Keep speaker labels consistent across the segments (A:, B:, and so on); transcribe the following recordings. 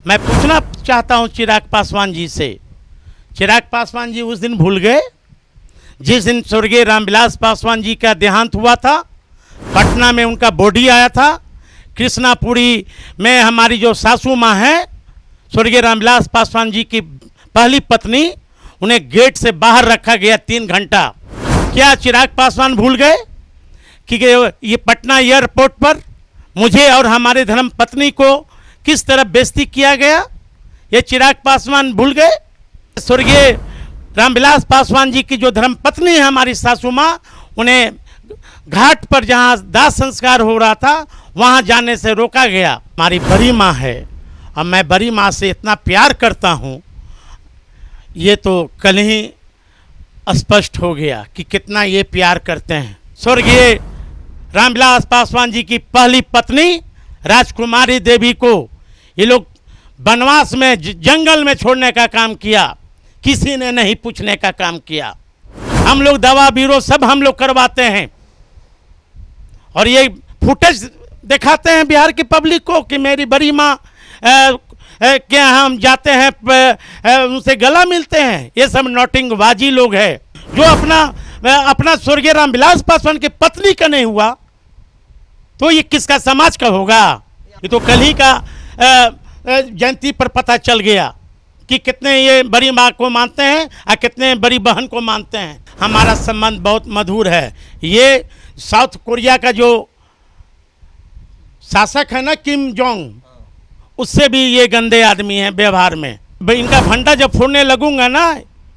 A: मैं पूछना चाहता हूं चिराग पासवान जी से। चिराग पासवान जी उस दिन भूल गए जिस दिन स्वर्गीय रामविलास पासवान जी का देहांत हुआ था। पटना में उनका बॉडी आया था। कृष्णापुरी में हमारी जो सासू माँ हैं स्वर्गीय रामविलास पासवान जी की पहली पत्नी, उन्हें गेट से बाहर रखा गया 3 घंटा। क्या चिराग पासवान भूल गए कि ये पटना एयरपोर्ट पर मुझे और हमारे धर्म पत्नी को किस तरह बेइज्जती किया गया? ये चिराग पासवान भूल गए? स्वर्गीय रामविलास पासवान जी की जो धर्म पत्नी है हमारी सासू माँ, उन्हें घाट पर जहाँ दाह संस्कार हो रहा था वहाँ जाने से रोका गया। हमारी बड़ी माँ है और मैं बड़ी माँ से इतना प्यार करता हूँ, ये तो कल ही स्पष्ट हो गया कि कितना ये प्यार करते हैं। स्वर्गीय रामविलास पासवान जी की पहली पत्नी राजकुमारी देवी को ये लोग वनवास में जंगल में छोड़ने का काम किया, किसी ने नहीं पूछने का काम किया। हम लोग दवा बीरो सब हम लोग करवाते हैं और ये फुटेज दिखाते हैं बिहार की पब्लिक को कि मेरी बड़ी माँ के हम जाते हैं उनसे गला मिलते हैं। ये सब नौटिंगबाजी लोग हैं। जो अपना स्वर्गीय रामविलास पासवान की पत्नी का नहीं हुआ तो ये किसका समाज का होगा? ये तो कल ही का जयंती पर पता चल गया कि कितने ये बड़ी माँ को मानते हैं और कितने बड़ी बहन को मानते हैं। हमारा संबंध बहुत मधुर है। ये साउथ कोरिया का जो शासक है ना किम जोंग, उससे भी ये गंदे आदमी हैं व्यवहार में। इनका भंडा जब फोड़ने लगूंगा ना,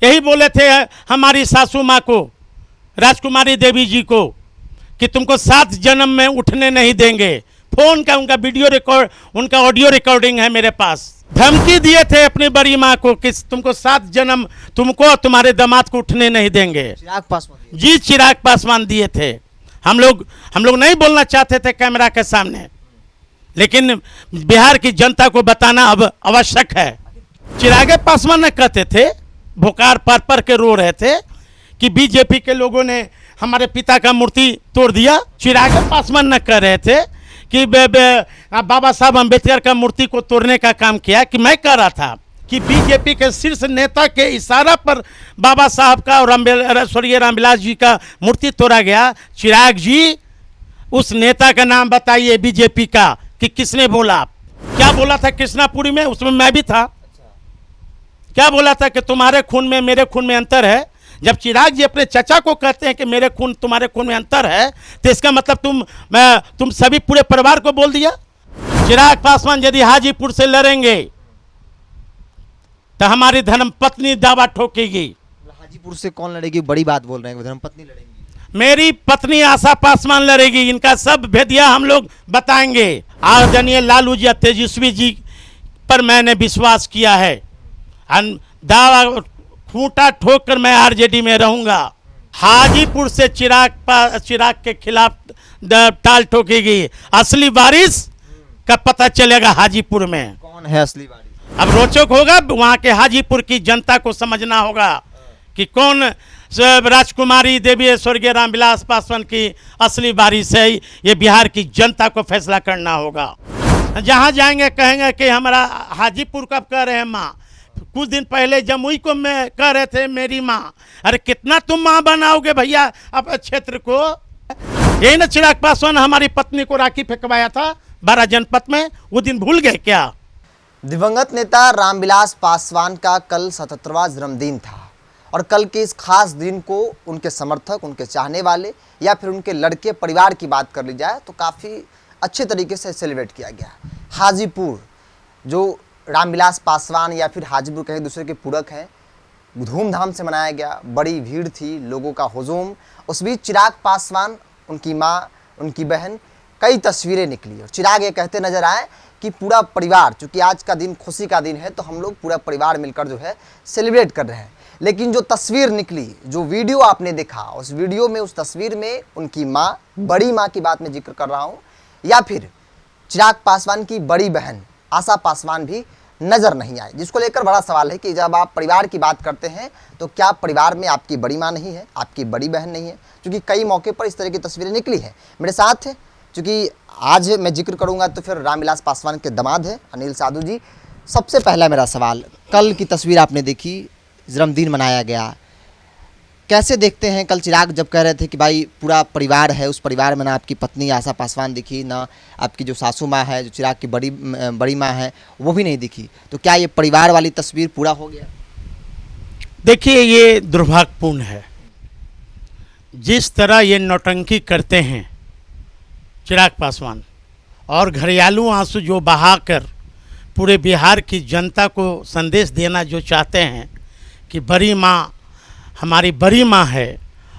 A: यही बोले थे हमारी सासू माँ को, राजकुमारी देवी जी को, कि तुमको 7 जन्म में उठने नहीं देंगे। फोन का उनका वीडियो रिकॉर्ड, उनका ऑडियो रिकॉर्डिंग है मेरे पास। धमकी दिए थे अपनी बड़ी माँ को कि तुमको 7 जन्म तुमको और तुम्हारे दामाद को उठने नहीं देंगे।
B: चिराग पासवान
A: जी, चिराग पासवान दिए थे। हम लोग नहीं बोलना चाहते थे कैमरा के सामने, लेकिन बिहार की जनता को बताना अब आवश्यक है। चिराग पासवान ने कहते थे, भोकार पर के रो रहे थे कि बीजेपी के लोगों ने हमारे पिता का मूर्ति तोड़ दिया। चिराग पासवान न कह रहे थे कि बाबा साहब अम्बेडकर का मूर्ति को तोड़ने का काम किया, कि मैं कह रहा था कि बीजेपी के शीर्ष नेता के इशारा पर बाबा साहब का और स्वर्गीय रामविलास जी का मूर्ति तोड़ा गया। चिराग जी, उस नेता का नाम बताइए बीजेपी का कि किसने बोला? क्या बोला था कृष्णापुरी में? उसमें मैं भी था। क्या बोला था कि तुम्हारे खून में मेरे खून में अंतर है? जब चिराग जी अपने चचा को कहते हैं कि मेरे खून तुम्हारे खून में अंतर है, तो इसका मतलब तुम सभी पूरे परिवार को बोल दिया। चिराग पासवान यदि हाजीपुर से लड़ेंगे तो हमारी धर्म पत्नी दावा ठोकेगी।
B: हाजीपुर से कौन लड़ेगी? बड़ी बात बोल रहे हैं, धर्म पत्नी लड़ेंगी।
A: मेरी पत्नी आशा पासवान लड़ेगी। इनका सब भेदिया हम लोग बताएंगे। आदरणीय लालू जी, तेजस्वी जी पर मैंने विश्वास किया है। दावा खूंटा ठोक कर मैं आरजेडी में रहूंगा। हाजीपुर से चिराग के खिलाफ ताल ठोकेगी। असली वारिस का पता चलेगा हाजीपुर में।
B: कौन है असली वारिस?
A: अब रोचक होगा, वहां के हाजीपुर की जनता को समझना होगा कि कौन राजकुमारी देवी स्वर्गीय रामविलास पासवान की असली वारिस है। ये बिहार की जनता को फैसला करना होगा। जहां जाएंगे कहेंगे कि हमारा हाजीपुर कब कह रहे हैं माँ, कुछ दिन पहले जमुई को मैं कह रहे थे मेरी माँ। अरे कितना तुम माँ बनाओगे भैया अब क्षेत्र को? यही ना चिराग पासवान हमारी पत्नी को राखी फेंकवाया था 12 जनपद में, वो दिन भूल गए क्या?
B: दिवंगत नेता रामविलास पासवान का कल 77वां जन्मदिन था और कल के इस खास दिन को उनके समर्थक, उनके चाहने वाले या फिर उनके लड़के परिवार की बात कर ली जाए तो काफ़ी अच्छे तरीके से सेलिब्रेट किया गया। हाजीपुर, जो रामविलास पासवान या फिर हाजीपुर कहीं दूसरे के पूरक हैं, धूमधाम से मनाया गया। बड़ी भीड़ थी, लोगों का हुजूम। उस बीच चिराग पासवान, उनकी माँ, उनकी बहन, कई तस्वीरें निकली और चिराग ये कहते नजर आए कि पूरा परिवार, चूँकि आज का दिन खुशी का दिन है तो हम लोग पूरा परिवार मिलकर जो है सेलिब्रेट कर रहे हैं। लेकिन जो तस्वीर निकली, जो वीडियो आपने देखा, उस वीडियो में, उस तस्वीर में उनकी माँ, बड़ी माँ की बात मैं जिक्र कर रहा हूँ, या फिर चिराग पासवान की बड़ी बहन आशा पासवान भी नज़र नहीं आए, जिसको लेकर बड़ा सवाल है कि जब आप परिवार की बात करते हैं तो क्या परिवार में आपकी बड़ी माँ नहीं है, आपकी बड़ी बहन नहीं है? क्योंकि कई मौके पर इस तरह की तस्वीरें निकली हैं। मेरे साथ है, चूँकि आज मैं जिक्र करूंगा तो फिर रामविलास पासवान के दामाद हैं अनिल साधु जी। सबसे पहला मेरा सवाल, कल की तस्वीर आपने देखी, जन्मदिन मनाया गया, कैसे देखते हैं? कल चिराग जब कह रहे थे कि भाई पूरा परिवार है, उस परिवार में ना आपकी पत्नी आशा पासवान दिखी, ना आपकी जो सासू माँ है, जो चिराग की बड़ी माँ है, वो भी नहीं दिखी, तो क्या ये परिवार वाली तस्वीर पूरा हो गया?
A: देखिए, ये दुर्भाग्यपूर्ण है। जिस तरह ये नौटंकी करते हैं चिराग पासवान, और घड़ियालू आंसू जो बहाकर पूरे बिहार की जनता को संदेश देना जो चाहते हैं कि बड़ी माँ हमारी बड़ी माँ है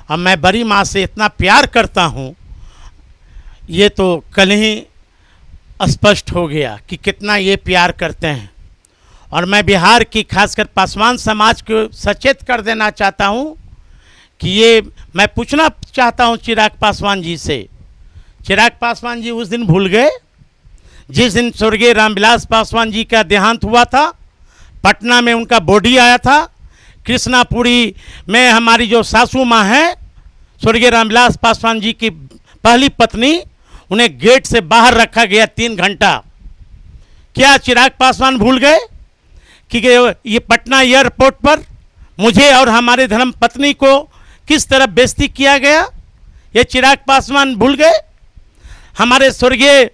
A: और मैं बड़ी माँ से इतना प्यार करता हूँ, ये तो कल ही स्पष्ट हो गया कि कितना ये प्यार करते हैं। और मैं बिहार की खासकर पासवान समाज को सचेत कर देना चाहता हूँ कि ये मैं पूछना चाहता हूँ चिराग पासवान जी से। चिराग पासवान जी उस दिन भूल गए जिस दिन स्वर्गीय रामविलास पासवान जी का देहांत हुआ था। पटना में उनका बॉडी आया था। कृष्णापुरी में हमारी जो सासू माँ हैं, स्वर्गीय रामविलास पासवान जी की पहली पत्नी, उन्हें गेट से बाहर रखा गया 3 घंटा। क्या चिराग पासवान भूल गए कि ये पटना एयरपोर्ट पर मुझे और हमारे धर्म पत्नी को किस तरह बेइज्जती किया गया? ये चिराग पासवान भूल गए? हमारे स्वर्गीय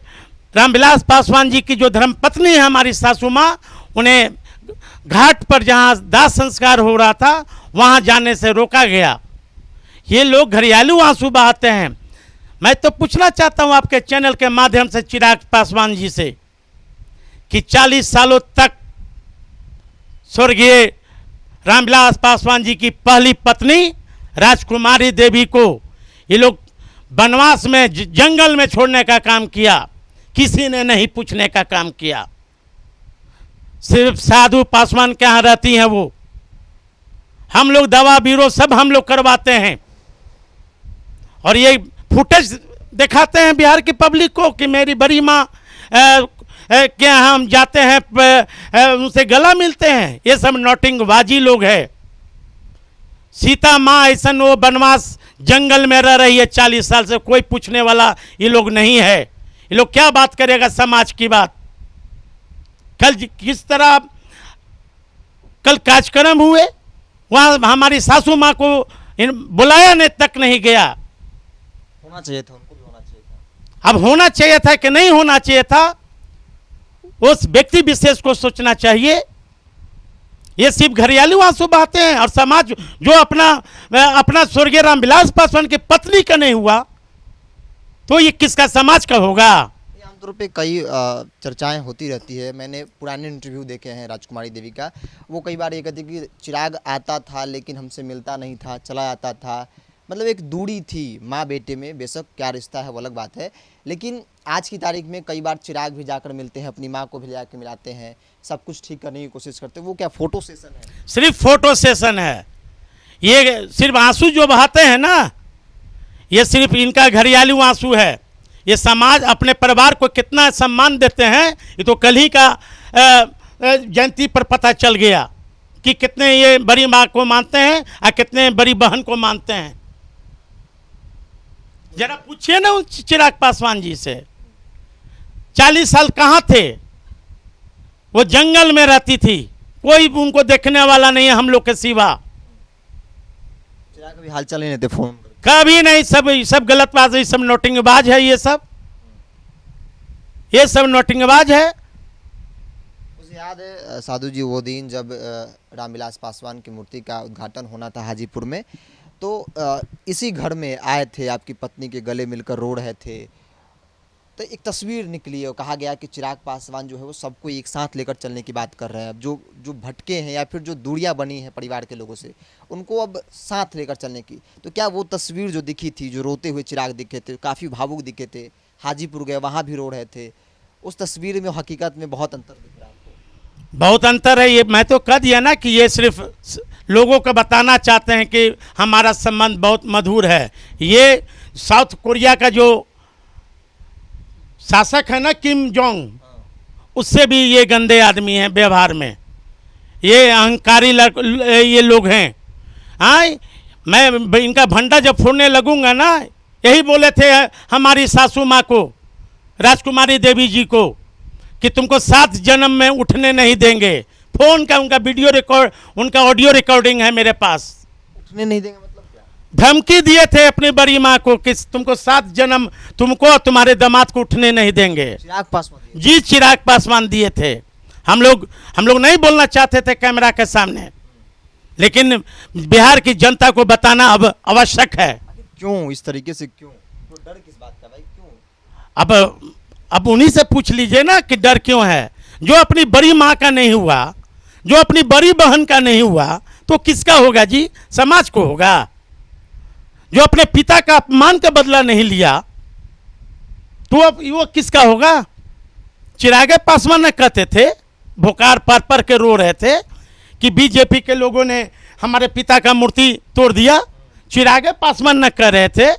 A: रामविलास पासवान जी की जो धर्म पत्नी है हमारी सासू माँ, उन्हें घाट पर जहाँ दाह संस्कार हो रहा था वहाँ जाने से रोका गया। ये लोग घड़ियालू आंसू बहाते हैं। मैं तो पूछना चाहता हूँ आपके चैनल के माध्यम से चिराग पासवान जी से कि 40 सालों तक स्वर्गीय रामविलास पासवान जी की पहली पत्नी राजकुमारी देवी को ये लोग वनवास में जंगल में छोड़ने का काम किया, किसी ने नहीं पूछने का काम किया। सिर्फ साधु पासवान के यहाँ रहती हैं वो। हम लोग दवा बीरो सब हम लोग करवाते हैं और ये फुटेज दिखाते हैं बिहार की पब्लिक को कि मेरी बड़ी माँ के यहाँ हम जाते हैं, उनसे गला मिलते हैं। ये सब नौटिंगबाजी लोग हैं। सीता माँ ऐसा वो वनवास जंगल में रह रही है 40 साल से, कोई पूछने वाला ये लोग नहीं है। ये लोग क्या बात करेगा समाज की बात? कल किस तरह कल कार्यक्रम हुए, वहाँ हमारी सासू माँ को बुलाया ने तक नहीं गया।
B: होना चाहिए था, उनको भी होना चाहिए था।
A: अब होना चाहिए था कि नहीं होना चाहिए था, उस व्यक्ति विशेष को सोचना चाहिए। ये सिर्फ घड़ियालू आंसू बहाते हैं और समाज जो अपना स्वर्गीय रामविलास पासवान की पत्नी का नहीं हुआ तो ये किसका समाज का होगा?
B: आमतौर पे कई चर्चाएं होती रहती है। मैंने पुराने इंटरव्यू देखे हैं राजकुमारी देवी का, वो कई बार ये कहती कि चिराग आता था लेकिन हमसे मिलता नहीं था, चला जाता था, मतलब एक दूरी थी माँ बेटे में। बेशक क्या रिश्ता है वो अलग बात है, लेकिन आज की तारीख में कई बार चिराग भी जाकर मिलते हैं, अपनी माँ को भी जाकर मिलाते हैं, सब कुछ ठीक करने की कोशिश करते हैं। वो क्या फोटो सेशन है?
A: सिर्फ फोटो सेशन है। ये सिर्फ आंसू जो बहाते हैं ना, ये सिर्फ इनका घड़ियालू आंसू है। ये समाज अपने परिवार को कितना सम्मान देते हैं ये तो कल ही का जयंती पर पता चल गया कि कितने ये बड़ी माँ को मानते हैं और कितने बड़ी बहन को मानते हैं। जरा पूछिए ना उन चिराग पासवान जी से, 40 साल कहाँ थे? वो जंगल में रहती थी, कोई उनको देखने वाला नहीं है हम लोग के सिवा।
B: चिराग भी हालचाल नहीं देते फोन,
A: कभी नहीं। सब गलत बात है, सब नोटिंगबाज है। ये सब नोटिंगबाज है।
B: मुझे याद है साधु जी वो दिन जब रामविलास पासवान की मूर्ति का उद्घाटन होना था हाजीपुर में, तो इसी घर में आए थे, आपकी पत्नी के गले मिलकर रो रहे थे, तो एक तस्वीर निकली और कहा गया कि चिराग पासवान जो है वो सबको एक साथ लेकर चलने की बात कर रहे हैं। अब जो भटके हैं या फिर जो दूरियां बनी हैं परिवार के लोगों से, उनको अब साथ लेकर चलने की। तो क्या वो तस्वीर जो दिखी थी, जो रोते हुए चिराग दिखे थे, काफ़ी भावुक दिखे थे, हाजीपुर गए वहाँ भी रो रहे थे, उस तस्वीर में हकीकत में बहुत अंतर दिख रहा है?
A: बहुत अंतर है। ये मैं तो कह दिया ना कि ये सिर्फ लोगों को बताना चाहते हैं कि हमारा संबंध बहुत मधुर है। ये साउथ कोरिया का जो शासक है ना किम जोंग, उससे भी ये गंदे आदमी हैं व्यवहार में। ये अहंकारी ये लोग हैं। हाँ, मैं इनका भंडा जब फोड़ने लगूंगा ना, यही बोले थे हमारी सासू माँ को, राजकुमारी देवी जी को, कि तुमको 7 जन्म में उठने नहीं देंगे। फोन का उनका वीडियो रिकॉर्ड, उनका ऑडियो रिकॉर्डिंग है मेरे पास।
B: उठने नहीं देंगे मतलब क्या?
A: धमकी दिए थे अपनी बड़ी माँ को कि तुमको 7 जन्म, तुमको और तुम्हारे दामाद को उठने नहीं देंगे।
B: चिराग पासवान दिए?
A: जी, चिराग पासवान दिए थे। हम लोग नहीं बोलना चाहते थे कैमरा के सामने, लेकिन बिहार की जनता को बताना अब आवश्यक है।
B: क्यों इस तरीके से, क्यों? तो डर किस बात का भाई, क्यों?
A: अब उन्हीं से पूछ लीजिए ना कि डर क्यों है। जो अपनी बड़ी माँ का नहीं हुआ, जो अपनी बड़ी बहन का नहीं हुआ, तो किसका होगा जी? समाज को होगा। जो अपने पिता का अपमान का बदला नहीं लिया, तो अब वो किसका होगा? चिराग पासवान न कहते थे, भोकार पर के रो रहे थे कि बीजेपी के लोगों ने हमारे पिता का मूर्ति तोड़ दिया। चिराग पासवान न कह रहे थे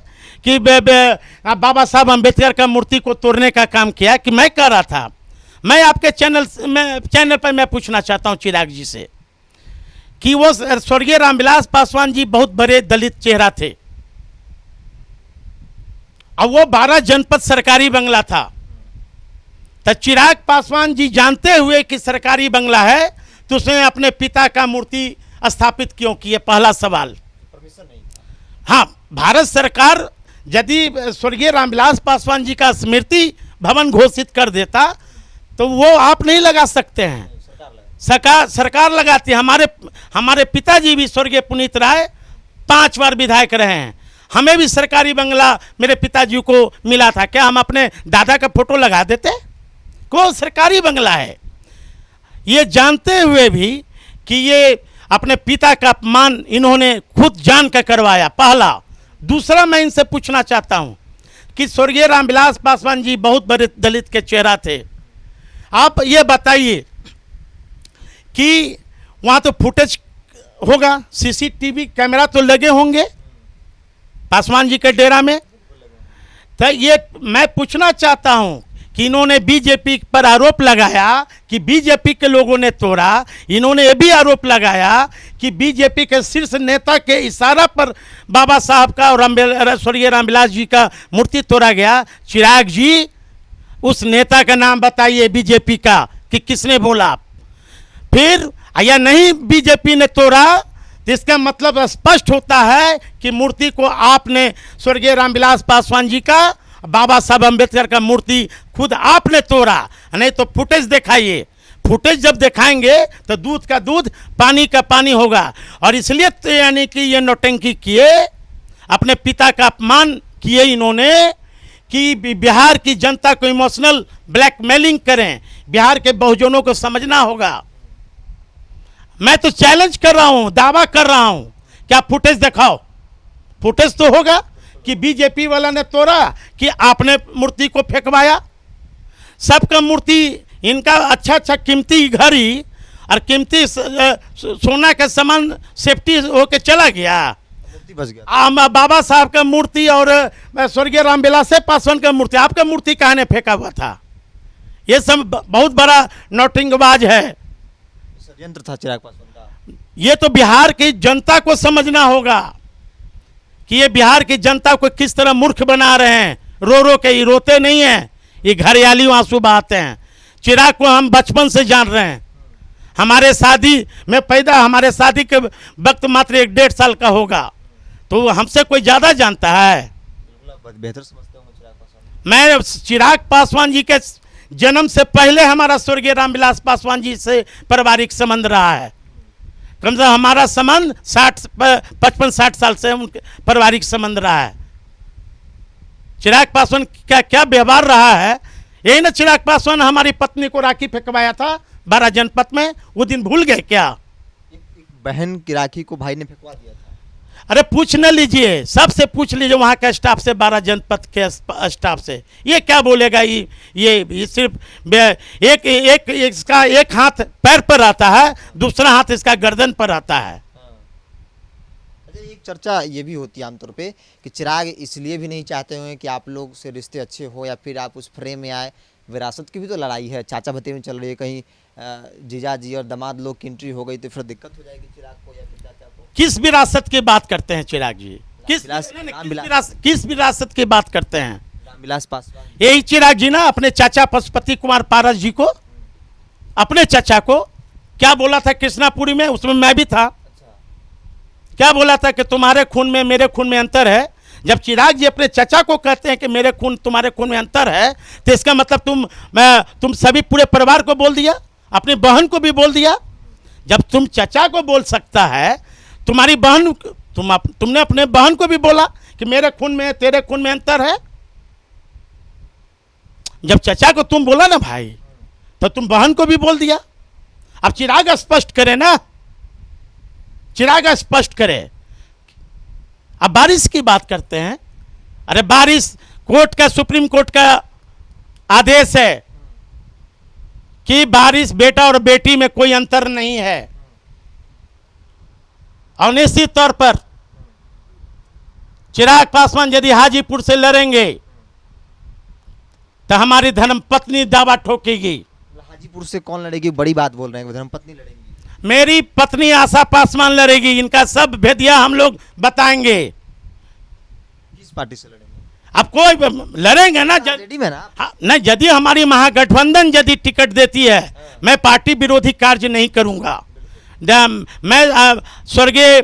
A: कि बाबा साहब अम्बेडकर का मूर्ति को तोड़ने का काम किया, कि मैं कह रहा था। मैं आपके चैनल पर मैं पूछना चाहता हूं चिराग जी से कि वो स्वर्गीय रामविलास पासवान जी बहुत बड़े दलित चेहरा थे, और वो 12 जनपद सरकारी बंगला था। तो चिराग पासवान जी जानते हुए कि सरकारी बंगला है, तो उसने अपने पिता का मूर्ति स्थापित क्यों किए? पहला सवाल।
B: परमिशन नहीं था।
A: हाँ, भारत सरकार यदि स्वर्गीय रामविलास पासवान जी का स्मृति भवन घोषित कर देता, तो वो आप नहीं लगा सकते हैं, सरकार लगाती है। हमारे पिताजी भी स्वर्गीय पुनीत राय 5 बार विधायक रहे हैं। हमें भी सरकारी बंगला मेरे पिताजी को मिला था। क्या हम अपने दादा का फोटो लगा देते? को सरकारी बंगला है। ये जानते हुए भी कि ये अपने पिता का अपमान इन्होंने खुद जान कर करवाया, पहला। दूसरा, मैं इनसे पूछना चाहता हूं कि स्वर्गीय रामविलास पासवान जी बहुत बड़े दलित के चेहरा थे। आप ये बताइए कि वहाँ तो फुटेज होगा, सीसीटीवी कैमरा तो लगे होंगे पासवान जी के डेरा में। तो ये मैं पूछना चाहता हूँ कि इन्होंने बीजेपी पर आरोप लगाया कि बीजेपी के लोगों ने तोड़ा। इन्होंने ये भी आरोप लगाया कि बीजेपी के शीर्ष नेता के इशारा पर बाबा साहब का और स्वर्गीय रामविलास जी का मूर्ति तोड़ा गया। चिराग जी, उस नेता का नाम बताइए बीजेपी का कि किसने बोला। फिर या नहीं बीजेपी ने तोड़ा, तो इसका मतलब स्पष्ट होता है कि मूर्ति को आपने, स्वर्गीय रामविलास पासवान जी का, बाबा साहब अम्बेडकर का मूर्ति खुद आपने तोड़ा। नहीं तो फुटेज दिखाइए। फुटेज जब दिखाएंगे तो दूध का दूध, पानी का पानी होगा। और इसलिए तो यानी कि ये नौटंकी किए, अपने पिता का अपमान किए इन्होंने कि बिहार की जनता को इमोशनल ब्लैकमेलिंग करें। बिहार के बहुजनों को समझना होगा। मैं तो चैलेंज कर रहा हूं, दावा कर रहा हूं, क्या फुटेज दिखाओ। फुटेज तो होगा कि बीजेपी वाला ने तोड़ा कि आपने मूर्ति को फेंकवाया। सबका मूर्ति, इनका अच्छा कीमती घड़ी और कीमती सोना का सामान सेफ्टी होके चला गया।
B: बच गया।
A: बाबा साहब का मूर्ति और स्वर्गीय रामविलास पासवान का मूर्ति, आपका मूर्ति कहाँ ने फेंका हुआ था? ये सब बहुत बड़ा नौटंकीबाज है।
B: षड्यंत्र था चिराग पासवान का।
A: ये तो बिहार की जनता को समझना होगा कि ये बिहार की जनता को किस तरह मूर्ख बना रहे हैं। रो रो के, ये रोते नहीं हैं, ये घरियाली आंसू बहाते हैं। चिराग को हम बचपन से जान रहे हैं। हमारे शादी में पैदा, हमारे शादी के वक्त मात्र 1-1.5 साल का होगा, तो हमसे कोई ज़्यादा जानता है।
B: बेहतर समझते होंगे चिराग पासवान।
A: मैं चिराग पासवान जी के जन्म से पहले हमारा स्वर्गीय रामविलास पासवान जी से पारिवारिक संबंध रहा है। कम से कम हमारा संबंध 55-60 साल से उनके पारिवारिक संबंध रहा है। चिराग पासवान का क्या व्यवहार रहा है, यही ना चिराग पासवान हमारी पत्नी को राखी फेंकवाया था 12 जनपद में। वो दिन भूल गए क्या?
B: एक बहन की राखी को भाई ने फेंकवा दिया था।
A: अरे पूछ न लीजिए, सबसे पूछ लीजिए वहाँ के स्टाफ से, 12 जनपद के स्टाफ से। ये क्या बोलेगा? ये सिर्फ एक इसका एक हाथ पैर पर आता है, दूसरा हाथ इसका गर्दन पर आता है।
B: अच्छा, एक चर्चा ये भी होती है आमतौर पे कि चिराग इसलिए भी नहीं चाहते हुए कि आप लोग से रिश्ते अच्छे हो या फिर आप उस फ्रेम में आए। विरासत की भी तो लड़ाई है, चाचा भतीजे में चल रही है। कहीं जीजा जी और दामाद लोग की एंट्री हो गई तो फिर दिक्कत हो जाएगी चिराग को या फिर चाचा को।
A: किस विरासत की बात करते हैं चिराग जी? किस विरासत की बात करते हैं?
B: रामविलास पासवान।
A: यही चिराग जी ना अपने चाचा पशुपति कुमार पारस जी को, अपने चाचा को क्या बोला था कृष्णापुरी में, उसमें मैं भी था। क्या बोला था कि तुम्हारे खून में मेरे खून में अंतर है। जब चिराग जी अपने चाचा को कहते हैं कि मेरे खून तुम्हारे खून में अंतर है, तो इसका मतलब तुम सभी पूरे परिवार को बोल दिया, अपनी बहन को भी बोल दिया। जब तुम चाचा को बोल सकता है, तुम्हारी बहन तुमने अपने बहन को भी बोला कि मेरे खून में तेरे खून में अंतर है। जब चाचा को तुम बोला ना भाई, तो तुम बहन को भी बोल दिया। अब चिराग स्पष्ट करे ना, चिराग स्पष्ट करे। अब बारिश की बात करते हैं। अरे बारिश कोर्ट का, सुप्रीम कोर्ट का आदेश है कि बारिश बेटा और बेटी में कोई अंतर नहीं है। और निश्चित तौर पर चिराग पासवान यदि हाजीपुर से लड़ेंगे तो हमारी धर्मपत्नी दावा ठोकेगी।
B: हाजीपुर से कौन लड़ेगी? बड़ी बात बोल रहे हैं, धर्मपत्नी लड़ेंगी।
A: मेरी पत्नी आशा पासवान लड़ेगी। इनका सब भेदिया हम लोग बताएंगे।
B: किस पार्टी से लड़ेंगे?
A: अब कोई लड़ेंगे ना,
B: आरजेडी में ना?
A: हाँ, नहीं, यदि हमारी महागठबंधन यदि टिकट देती है, मैं पार्टी विरोधी कार्य नहीं करूंगा। मैं स्वर्गीय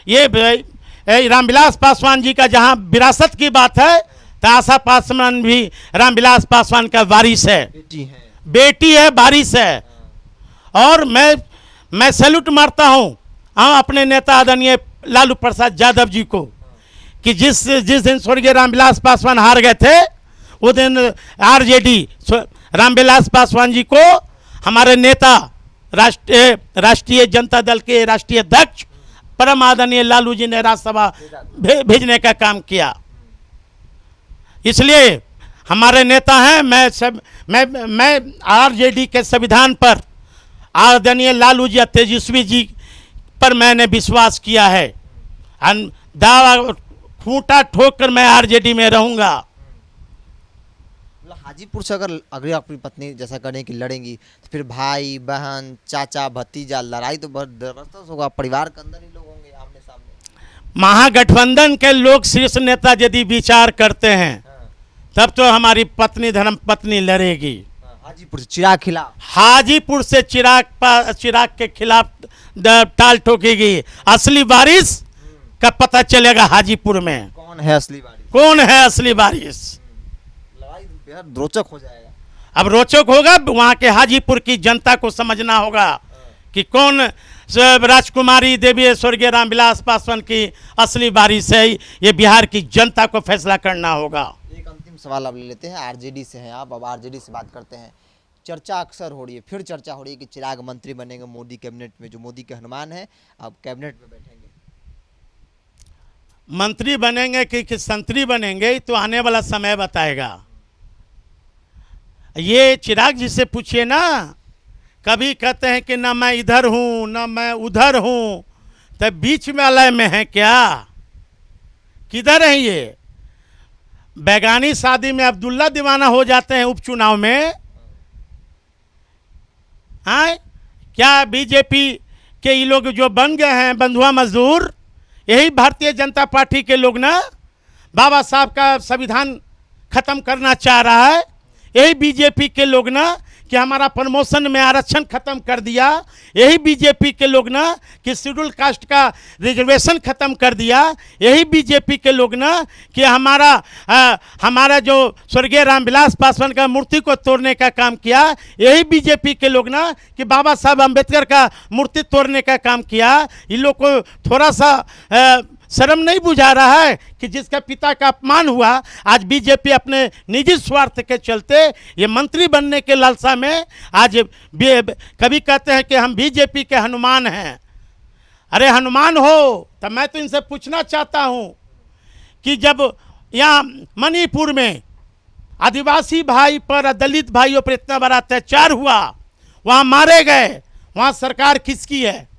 A: ये रामविलास पासवान जी का जहां विरासत की बात है, तो आशा पासवान भी रामविलास पासवान का वारिस है, बेटी है, वारिस है। और मैं सैल्यूट मारता हूं अपने नेता आदरणीय लालू प्रसाद यादव जी को कि जिस दिन स्वर्गीय रामविलास पासवान हार गए थे, उस दिन आरजेडी रामविलास पासवान जी को हमारे नेता राष्ट्रीय जनता दल के राष्ट्रीय अध्यक्ष परम आदरणीय लालू जी ने राज्यसभा भेजने का काम किया। इसलिए हमारे नेता हैं। मैं आरजेडी के संविधान पर आदरणीय लालू जी, तेजस्वी जी पर मैंने विश्वास किया है। दावा खूंटा ठोक कर मैं आरजेडी में रहूंगा।
B: हाजीपुर से अगर अपनी पत्नी जैसा करें कि लड़ेंगी, तो फिर भाई बहन चाचा भतीजा लड़ाई तो बहुत जबरदस्त होगा। परिवार के अंदर ही लोग होंगे आमने सामने।
A: महागठबंधन के लोग शीर्ष नेता यदि विचार करते हैं, तब तो हमारी पत्नी धर्मपत्नी लड़ेगी।
B: हाजीपुर से चिराग खिलाफ,
A: हाजीपुर से चिराग के खिलाफ ताल ठोकेगी। असली वारिस का पता चलेगा हाजीपुर में।
B: कौन है असली वारिस?
A: कौन है असली वारिस?
B: लड़ाई बेहद रोचक हो जाएगा।
A: अब रोचक होगा, वहां के हाजीपुर की जनता को समझना होगा कि कौन राजकुमारी देवी स्वर्गीय रामविलास पासवान की असली वारिस है। ये बिहार की जनता को फैसला करना होगा।
B: एक अंतिम सवाल अब ले लेते हैं। आरजेडी से हैं आप, अब आरजेडी से बात करते हैं। चर्चा अक्सर हो रही है, फिर चर्चा हो रही है कि चिराग मंत्री बनेंगे मोदी कैबिनेट में, जो मोदी के हनुमान है, अब कैबिनेट में बैठेंगे।
A: मंत्री बनेंगे कि संतरी बनेंगे, तो आने वाला समय बताएगा। ये चिराग जी से पूछिए ना। कभी कहते हैं कि ना मैं इधर हूं ना मैं उधर हूं, तो बीच में अलय में है क्या? किधर है ये? बैगानी शादी में अब्दुल्ला दीवाना हो जाते हैं उपचुनाव में। हाँ, क्या बीजेपी के ये लोग जो बन गए हैं बंधुआ मजदूर, यही भारतीय जनता पार्टी के लोग ना बाबा साहब का संविधान खत्म करना चाह रहा है। यही बीजेपी के लोग ना कि हमारा प्रमोशन में आरक्षण खत्म कर दिया। यही बीजेपी के लोग ना कि शेड्यूल कास्ट का रिजर्वेशन खत्म कर दिया। यही बीजेपी के लोग ना कि हमारा जो स्वर्गीय रामविलास पासवान का मूर्ति को तोड़ने का काम किया। यही बीजेपी के लोग ना कि बाबा साहब अम्बेडकर का मूर्ति तोड़ने का काम किया। इन लोग को थोड़ा सा शर्म नहीं बुझा रहा है कि जिसका पिता का अपमान हुआ, आज बीजेपी अपने निजी स्वार्थ के चलते ये मंत्री बनने के लालसा में आज कभी कहते हैं कि हम बीजेपी के हनुमान हैं। अरे हनुमान हो तो मैं तो इनसे पूछना चाहता हूं कि जब यहाँ मणिपुर में आदिवासी भाई पर, दलित भाइयों पर इतना बड़ा अत्याचार हुआ, वहाँ मारे गए, वहाँ सरकार किसकी है?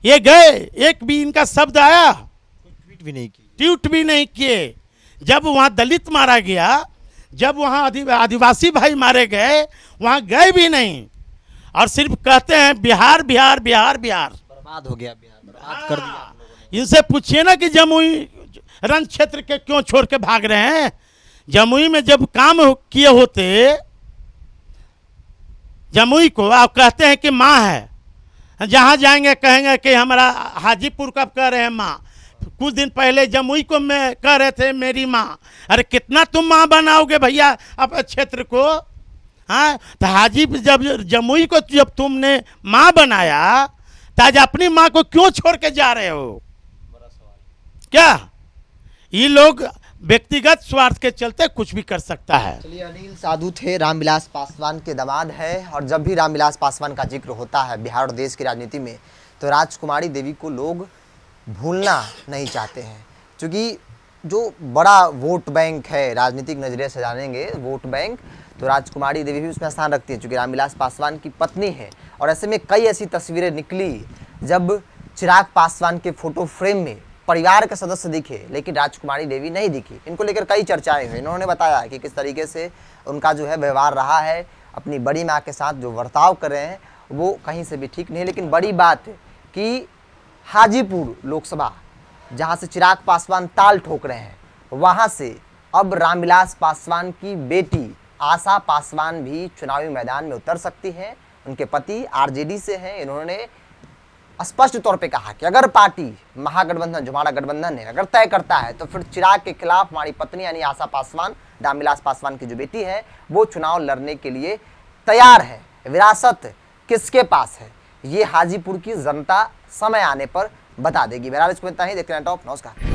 A: ये गए, एक भी इनका शब्द आया? ट्वीट भी नहीं किए। जब वहाँ दलित मारा गया, जब वहाँ आदिवासी भाई मारे गए, वहाँ गए भी नहीं, और सिर्फ कहते हैं बिहार बिहार बिहार बिहार।
B: बर्बाद हो गया बिहार, बर्बाद कर दिया।
A: इनसे पूछिए ना कि जमुई रन क्षेत्र के क्यों छोड़ के भाग रहे हैं? जमुई में जब काम किए होते, जमुई को आप कहते हैं कि माँ है, जहाँ जाएंगे कहेंगे कि हमारा हाजीपुर कब कह रहे हैं माँ, कुछ दिन पहले जमुई को मैं कह रहे थे मेरी माँ। अरे कितना तुम माँ बनाओगे भैया अपने क्षेत्र को? हाँ, तो हाजीपुर जब जमुई को जब तुमने माँ बनाया तो आज अपनी माँ को क्यों छोड़ के जा रहे हो? क्या ये लोग व्यक्तिगत स्वार्थ के चलते कुछ भी कर सकता है?
B: चलिए, अनिल साधु थे, रामविलास पासवान के दामाद है। और जब भी रामविलास पासवान का जिक्र होता है बिहार और देश की राजनीति में, तो राजकुमारी देवी को लोग भूलना नहीं चाहते हैं, क्योंकि जो बड़ा वोट बैंक है, राजनीतिक नजरिए से जानेंगे वोट बैंक, तो राजकुमारी देवी भी उसमें स्थान रखती है, क्योंकि रामविलास पासवान की पत्नी है। और ऐसे में कई ऐसी तस्वीरें निकली जब चिराग पासवान के फोटो फ्रेम में परिवार के सदस्य दिखे, लेकिन राजकुमारी देवी नहीं दिखी। इनको लेकर कई चर्चाएं हुई। इन्होंने बताया कि किस तरीके से उनका जो है व्यवहार रहा है, अपनी बड़ी माँ के साथ जो बर्ताव कर रहे हैं वो कहीं से भी ठीक नहीं है। लेकिन बड़ी बात कि हाजीपुर लोकसभा, जहाँ से चिराग पासवान ताल ठोक रहे हैं, वहाँ से अब रामविलास पासवान की बेटी आशा पासवान भी चुनावी मैदान में उतर सकती हैं। उनके पति आरजेडी से हैं। इन्होंने स्पष्ट तौर पे कहा कि अगर पार्टी महागठबंधन, जो हमारा गठबंधन है, अगर तय करता है तो फिर चिराग के खिलाफ हमारी पत्नी यानी आशा पासवान, रामविलास पासवान की जो बेटी है, वो चुनाव लड़ने के लिए तैयार है। विरासत किसके पास है, ये हाजीपुर की जनता समय आने पर बता देगी। बहरहाल इसको इतना ही, देखते हैं टॉप। नमस्कार।